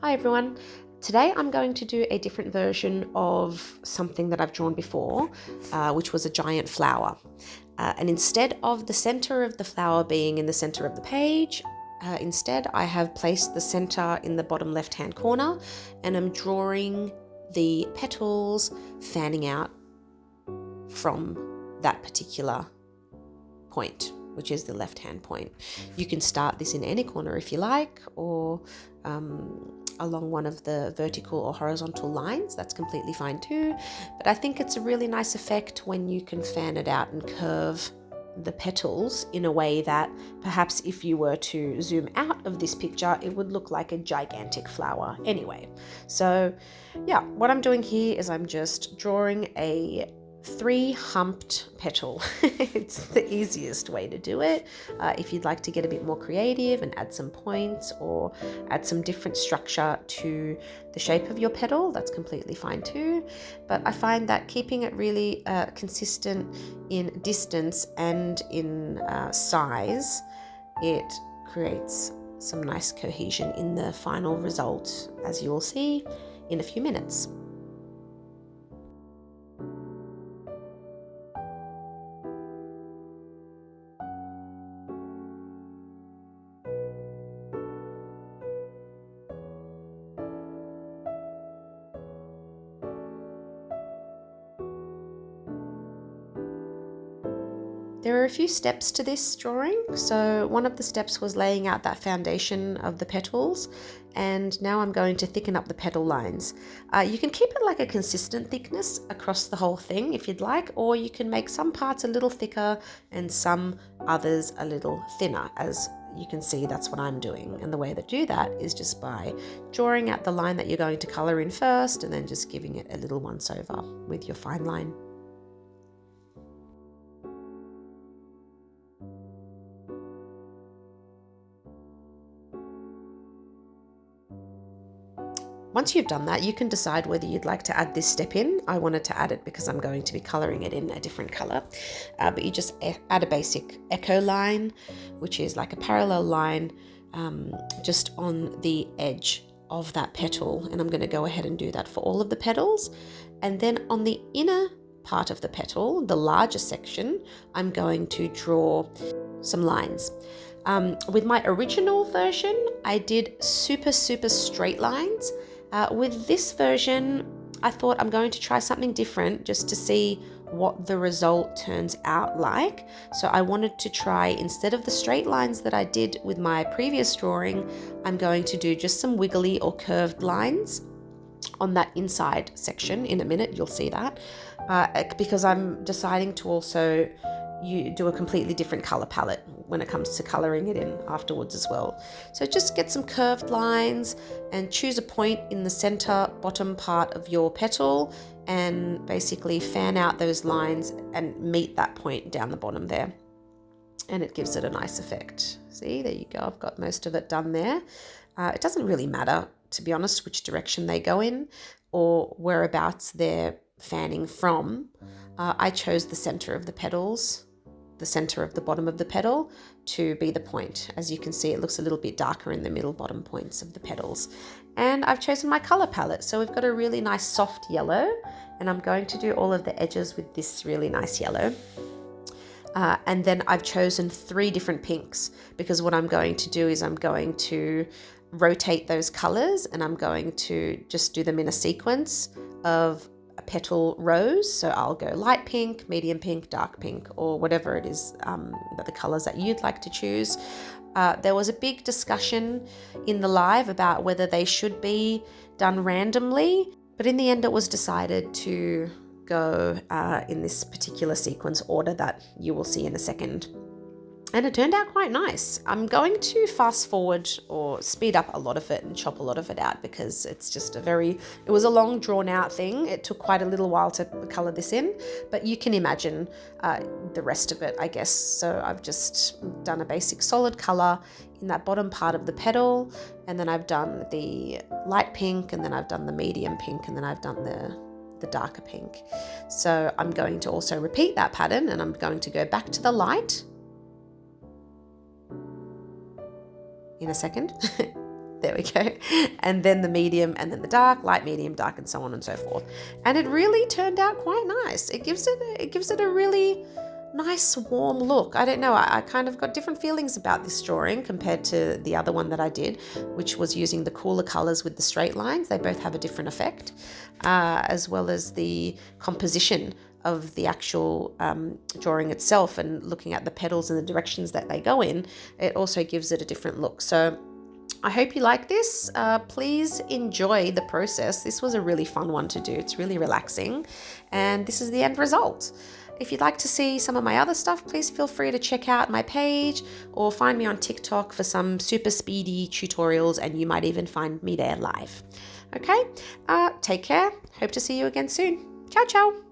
Hi everyone. Today I'm going to do a different version of something that I've drawn before, which was a giant flower. And instead of the center of the flower being in the center of the page, instead I have placed the center in the bottom left-hand corner, and I'm drawing the petals fanning out from that particular point, which is the left-hand point. You can start this in any corner if you like, or along one of the vertical or horizontal lines. That's completely fine too. But I think it's a really nice effect when you can fan it out and curve the petals in a way that perhaps if you were to zoom out of this picture, it would look like a gigantic flower anyway. So yeah, what I'm doing here is I'm just drawing a 3-humped petal. It's the easiest way to do it. If you'd like to get a bit more creative and add some points or add some different structure to the shape of your petal, that's completely fine too. But I find that keeping it really consistent in distance and in size, it creates some nice cohesion in the final result, as you will see in a few minutes. There are a few steps to this drawing. So one of the steps was laying out that foundation of the petals, and now I'm going to thicken up the petal lines. You can keep it like a consistent thickness across the whole thing if you'd like, or you can make some parts a little thicker and some others a little thinner. As you can see, that's what I'm doing, and the way to do that is just by drawing out the line that you're going to color in first and then just giving it a little once over with your fine line. Once you've done that, you can decide whether you'd like to add this step in. I wanted to add it because I'm going to be colouring it in a different colour. But you just add a basic echo line, which is like a parallel line just on the edge of that petal. And I'm going to go ahead and do that for all of the petals. And then on the inner part of the petal, the larger section, I'm going to draw some lines. With my original version, I did super straight lines. With this version, I thought I'm going to try something different just to see what the result turns out like. So I wanted to try, instead of the straight lines that I did with my previous drawing, I'm going to do just some wiggly or curved lines on that inside section. In a minute, you'll see that, because I'm deciding to also do a completely different color palette when it comes to coloring it in afterwards as well. So just get some curved lines and choose a point in the center bottom part of your petal and basically fan out those lines and meet that point down the bottom there. And it gives it a nice effect. See, there you go. I've got most of it done there. It doesn't really matter, to be honest, which direction they go in or whereabouts they're fanning from. I chose the center of the petals, the center of the bottom of the petal, to be the point. As you can see, it looks a little bit darker in the middle bottom points of the petals. And I've chosen my color palette. So we've got a really nice soft yellow, and I'm going to do all of the edges with this really nice yellow. And then I've chosen 3 different pinks, because what I'm going to do is I'm going to rotate those colors, and I'm going to just do them in a sequence of petal rows. So I'll go light pink, medium pink, dark pink, or whatever it is, the colors that you'd like to choose. There was a big discussion in the live about whether they should be done randomly, but in the end it was decided to go in this particular sequence order that you will see in a second. And it turned out quite nice. I'm going to fast forward or speed up a lot of it and chop a lot of it out, because it's just it was a long drawn out thing. It took quite a little while to color this in, but you can imagine the rest of it, I guess. So I've just done a basic solid color in that bottom part of the petal, and then I've done the light pink, and then I've done the medium pink, and then I've done the darker pink. So I'm going to also repeat that pattern, and I'm going to go back to the light in a second There we go. And then the medium, and then the dark, light, medium, dark, and so on and so forth. And it really turned out quite nice. It gives it a really nice warm look. I don't know, I kind of got different feelings about this drawing compared to the other one that I did, which was using the cooler colors with the straight lines. They both have a different effect, as well as the composition of the actual drawing itself, and looking at the petals and the directions that they go in, it also gives it a different look. So I hope you like this. Please enjoy the process. This was a really fun one to do. It's really relaxing, and this is the end result. If you'd like to see some of my other stuff, please feel free to check out my page or find me on TikTok for some super speedy tutorials, and you might even find me there live. Okay, take care. Hope to see you again soon. Ciao, ciao.